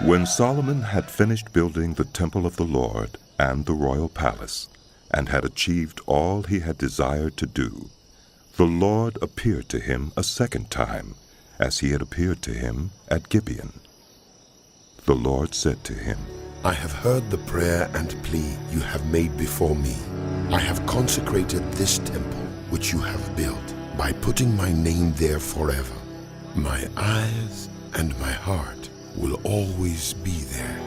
When Solomon had finished building the temple of the Lord and the royal palace, and had achieved all he had desired to do, the Lord appeared to him a second time, as he had appeared to him at Gibeon. The Lord said to him, I have heard the prayer and plea you have made before me. I have consecrated this temple which you have built by putting my name there forever. My eyes and my heart will always be there.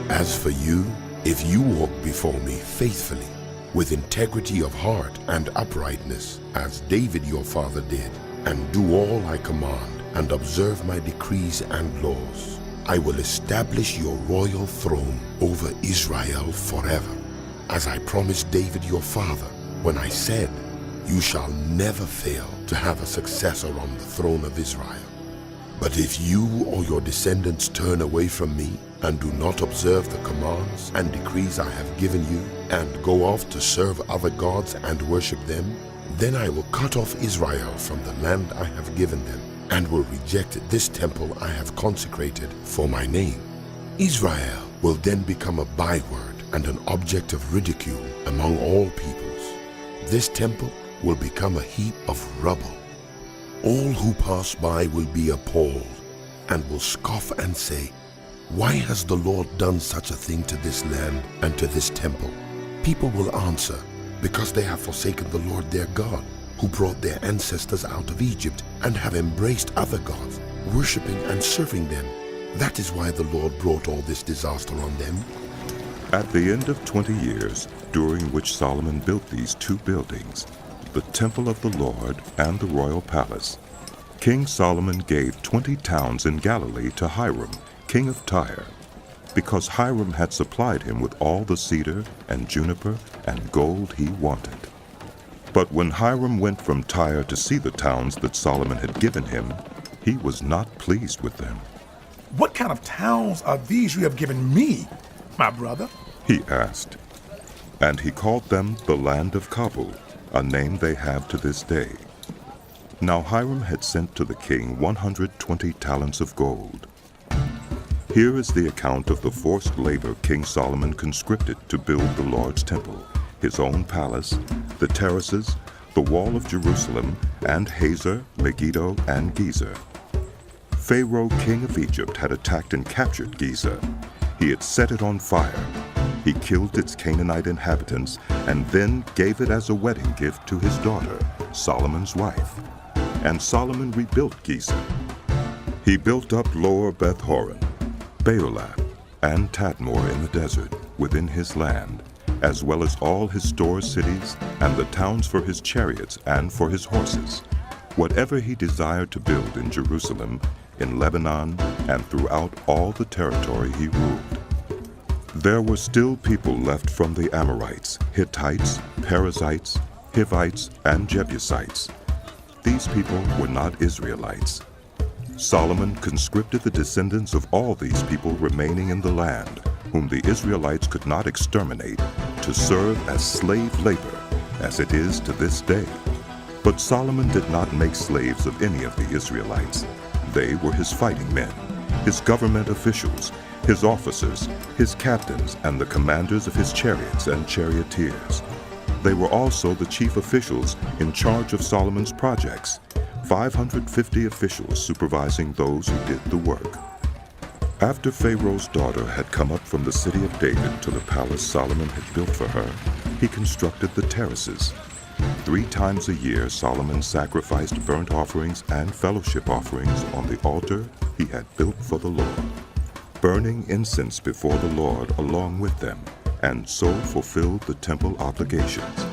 As for you, if you walk before me faithfully, with integrity of heart and uprightness, as David your father did, and do all I command, and observe my decrees and laws, I will establish your royal throne over Israel forever, as I promised David your father, when I said, you shall never fail to have a successor on the throne of Israel. But if you or your descendants turn away from me and do not observe the commands and decrees I have given you, and go off to serve other gods and worship them, then I will cut off Israel from the land I have given them, and will reject this temple I have consecrated for my name. Israel will then become a byword and an object of ridicule among all peoples. This temple will become a heap of rubble. All who pass by will be appalled and will scoff and say, why has the Lord done such a thing to this land and to this temple? People will answer, because they have forsaken the Lord their God, who brought their ancestors out of Egypt, and have embraced other gods, worshipping and serving them. That is why the Lord brought all this disaster on them. At the end of 20 years, during which Solomon built these two buildings, the temple of the Lord and the royal palace, King Solomon gave 20 towns in Galilee to Hiram, king of Tyre, because Hiram had supplied him with all the cedar and juniper and gold he wanted. But when Hiram went from Tyre to see the towns that Solomon had given him, he was not pleased with them. What kind of towns are these you have given me, my brother? He asked. And he called them the land of Kabul, a name they have to this day. Now Hiram had sent to the king 120 talents of gold. Here is the account of the forced labor King Solomon conscripted to build the Lord's temple, his own palace, the terraces, the wall of Jerusalem, and Hazor, Megiddo, and Gezer. Pharaoh, king of Egypt, had attacked and captured Gezer. He had set it on fire. He killed its Canaanite inhabitants and then gave it as a wedding gift to his daughter, Solomon's wife. And Solomon rebuilt Gezer. He built up Lower Beth-horon, Baalah, and Tadmor in the desert within his land, as well as all his store cities and the towns for his chariots and for his horses, whatever he desired to build in Jerusalem, in Lebanon, and throughout all the territory he ruled. There were still people left from the Amorites, Hittites, Perizzites, Hivites, and Jebusites. These people were not Israelites. Solomon conscripted the descendants of all these people remaining in the land, whom the Israelites could not exterminate, to serve as slave labor, as it is to this day. But Solomon did not make slaves of any of the Israelites. They were his fighting men, his government officials, his officers, his captains, and the commanders of his chariots and charioteers. They were also the chief officials in charge of Solomon's projects, 550 officials supervising those who did the work. After Pharaoh's daughter had come up from the city of David to the palace Solomon had built for her, he constructed the terraces. 3 times a year Solomon sacrificed burnt offerings and fellowship offerings on the altar he had built for the Lord, burning incense before the Lord along with them, and so fulfilled the temple obligations.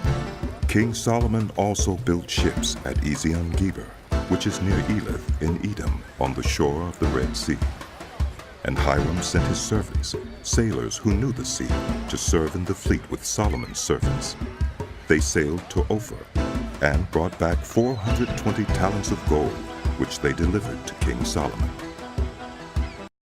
King Solomon also built ships at Ezion-Geber, which is near Elath in Edom, on the shore of the Red Sea. And Hiram sent his servants, sailors who knew the sea, to serve in the fleet with Solomon's servants. They sailed to Ophir, and brought back 420 talents of gold, which they delivered to King Solomon.